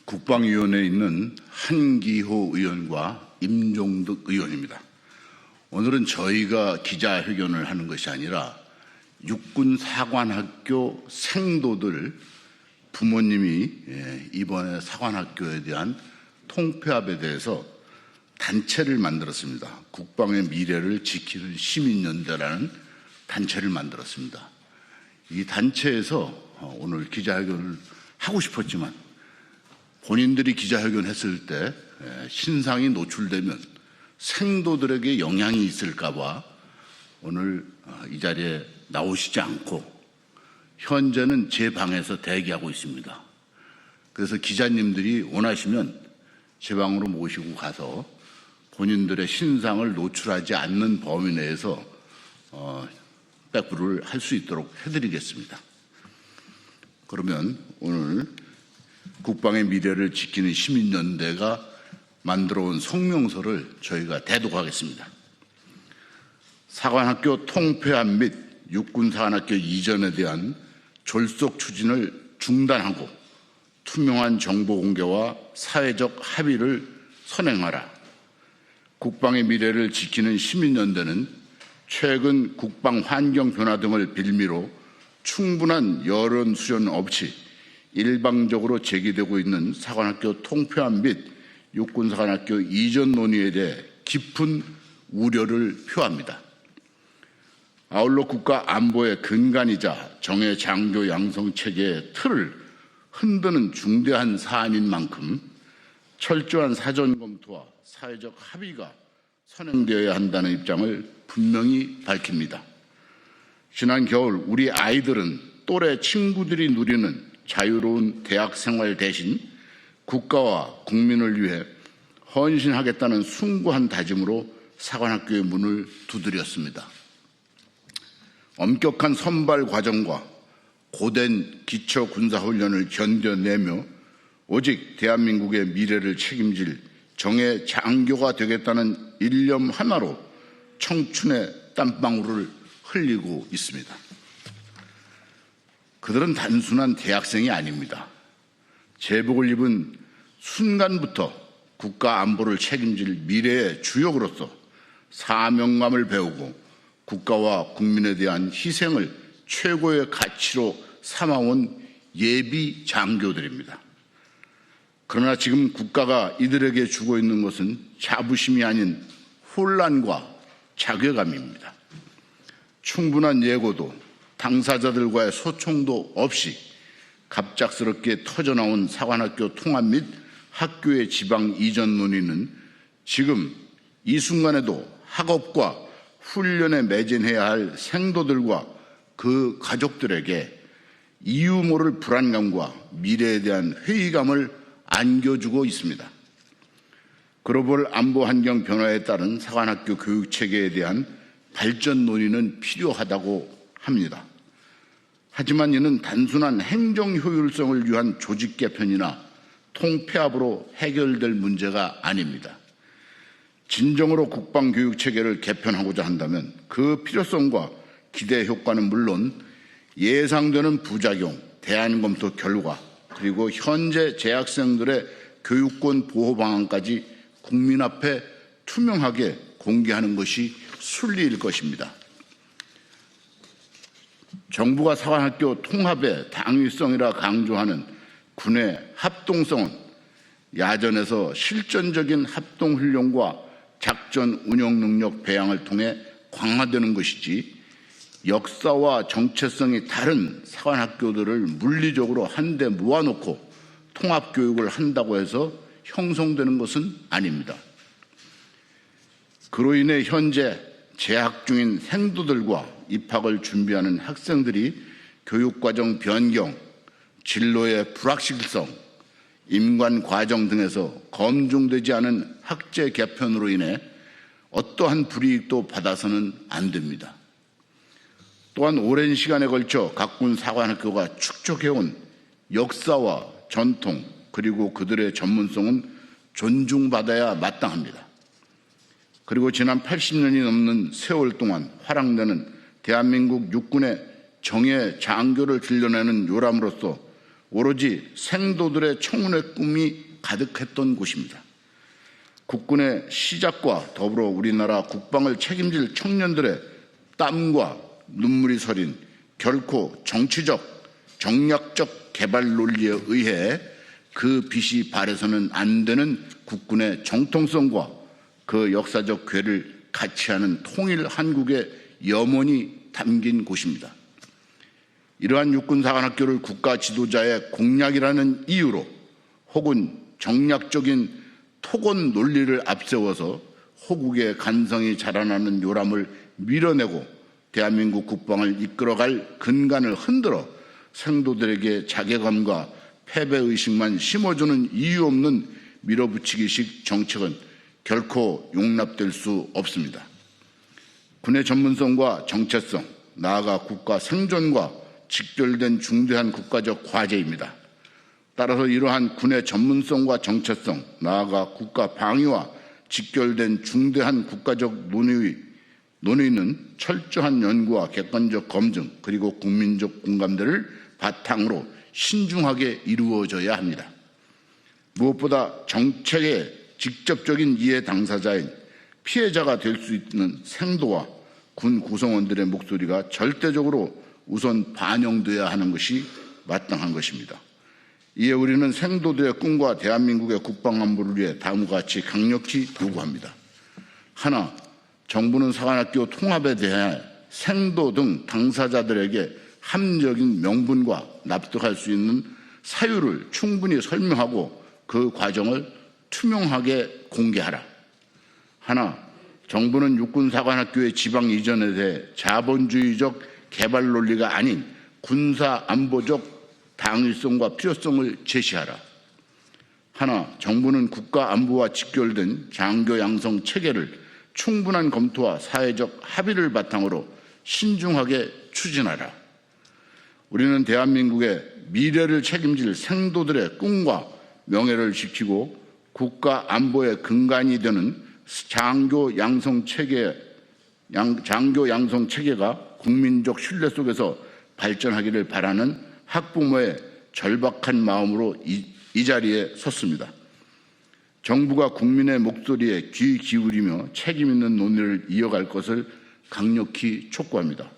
국방위원회에 있는 한기호 의원과 임종득 의원입니다. 오늘은 저희가 기자회견을 하는 것이 아니라 육군사관학교 생도들 부모님이 이번에 사관학교에 대한 통폐합에 대해서 단체를 만들었습니다. 국방의 미래를 지키는 시민연대라는 단체를 만들었습니다. 이 단체에서 오늘 기자회견을 하고 싶었지만 본인들이 기자회견했을 때 신상이 노출되면 생도들에게 영향이 있을까 봐 오늘 이 자리에 나오시지 않고 현재는 제 방에서 대기하고 있습니다. 그래서 기자님들이 원하시면 제 방으로 모시고 가서 본인들의 신상을 노출하지 않는 범위 내에서 백브를 할 수 있도록 해드리겠습니다. 그러면 오늘 국방의 미래를 지키는 시민연대가 만들어온 성명서를 저희가 대독하겠습니다. 사관학교 통폐합 및 육군사관학교 이전에 대한 졸속 추진을 중단하고 투명한 정보 공개와 사회적 합의를 선행하라. 국방의 미래를 지키는 시민연대는 최근 국방 환경 변화 등을 빌미로 충분한 여론 수렴 없이 일방적으로 제기되고 있는 사관학교 통폐합 및 육군사관학교 이전 논의에 대해 깊은 우려를 표합니다. 아울러 국가 안보의 근간이자 정예 장교 양성 체계의 틀을 흔드는 중대한 사안인 만큼 철저한 사전 검토와 사회적 합의가 선행되어야 한다는 입장을 분명히 밝힙니다. 지난 겨울 우리 아이들은 또래 친구들이 누리는 자유로운 대학 생활 대신 국가와 국민을 위해 헌신하겠다는 숭고한 다짐으로 사관학교의 문을 두드렸습니다. 엄격한 선발 과정과 고된 기초 군사훈련을 견뎌내며 오직 대한민국의 미래를 책임질 정예 장교가 되겠다는 일념 하나로 청춘의 땀방울을 흘리고 있습니다. 그들은 단순한 대학생이 아닙니다. 제복을 입은 순간부터 국가 안보를 책임질 미래의 주역으로서 사명감을 배우고 국가와 국민에 대한 희생을 최고의 가치로 삼아온 예비 장교들입니다. 그러나 지금 국가가 이들에게 주고 있는 것은 자부심이 아닌 혼란과 자괴감입니다. 충분한 예고도 당사자들과의 소통도 없이 갑작스럽게 터져나온 사관학교 통합 및 학교의 지방 이전 논의는 지금 이 순간에도 학업과 훈련에 매진해야 할 생도들과 그 가족들에게 이유 모를 불안감과 미래에 대한 회의감을 안겨주고 있습니다. 글로벌 안보 환경 변화에 따른 사관학교 교육 체계에 대한 발전 논의는 필요하다고 합니다. 하지만 이는 단순한 행정 효율성을 위한 조직 개편이나 통폐합으로 해결될 문제가 아닙니다. 진정으로 국방교육 체계를 개편하고자 한다면 그 필요성과 기대 효과는 물론 예상되는 부작용, 대안 검토 결과, 그리고 현재 재학생들의 교육권 보호 방안까지 국민 앞에 투명하게 공개하는 것이 순리일 것입니다. 정부가 사관학교 통합의 당위성이라 강조하는 군의 합동성은 야전에서 실전적인 합동훈련과 작전 운영 능력 배양을 통해 강화되는 것이지 역사와 정체성이 다른 사관학교들을 물리적으로 한데 모아놓고 통합교육을 한다고 해서 형성되는 것은 아닙니다. 그로 인해 현재 재학 중인 생도들과 입학을 준비하는 학생들이 교육과정 변경, 진로의 불확실성, 임관 과정 등에서 검증되지 않은 학제 개편으로 인해 어떠한 불이익도 받아서는 안 됩니다. 또한 오랜 시간에 걸쳐 각군 사관학교가 축적해온 역사와 전통 그리고 그들의 전문성은 존중받아야 마땅합니다. 그리고 지난 80년이 넘는 세월 동안 활용되는 대한민국 육군의 정예 장교를 길러내는 요람으로서 오로지 생도들의 청운의 꿈이 가득했던 곳입니다. 국군의 시작과 더불어 우리나라 국방을 책임질 청년들의 땀과 눈물이 서린 결코 정치적, 정략적 개발 논리에 의해 그 빛이 발해서는 안 되는 국군의 정통성과 그 역사적 궤를 같이 하는 통일 한국의 염원이 담긴 곳입니다. 이러한 육군사관학교를 국가 지도자의 공약이라는 이유로 혹은 정략적인 토건 논리를 앞세워서 호국의 간성이 자라나는 요람을 밀어내고 대한민국 국방을 이끌어갈 근간을 흔들어 생도들에게 자괴감과 패배의식만 심어주는 이유 없는 밀어붙이기식 정책은 결코 용납될 수 없습니다. 군의 전문성과 정체성, 나아가 국가 생존과 직결된 중대한 국가적 과제입니다. 따라서 이러한 군의 전문성과 정체성, 나아가 국가 방위와 직결된 중대한 국가적 논의는 철저한 연구와 객관적 검증 그리고 국민적 공감대를 바탕으로 신중하게 이루어져야 합니다. 무엇보다 정책의 직접적인 이해 당사자인 피해자가 될 수 있는 생도와 군 구성원들의 목소리가 절대적으로 우선 반영돼야 하는 것이 마땅한 것입니다. 이에 우리는 생도들의 꿈과 대한민국의 국방안보를 위해 다음과 같이 강력히 요구합니다. 하나, 정부는 사관학교 통합에 대해 생도 등 당사자들에게 합리적인 명분과 납득할 수 있는 사유를 충분히 설명하고 그 과정을 투명하게 공개하라. 하나, 정부는 육군사관학교의 지방 이전에 대해 자본주의적 개발 논리가 아닌 군사 안보적 당위성과 필요성을 제시하라. 하나, 정부는 국가 안보와 직결된 장교 양성 체계를 충분한 검토와 사회적 합의를 바탕으로 신중하게 추진하라. 우리는 대한민국의 미래를 책임질 생도들의 꿈과 명예를 지키고 국가 안보의 근간이 되는 장교 양성 체계가 국민적 신뢰 속에서 발전하기를 바라는 학부모의 절박한 마음으로 이 자리에 섰습니다. 정부가 국민의 목소리에 귀 기울이며 책임 있는 논의를 이어갈 것을 강력히 촉구합니다.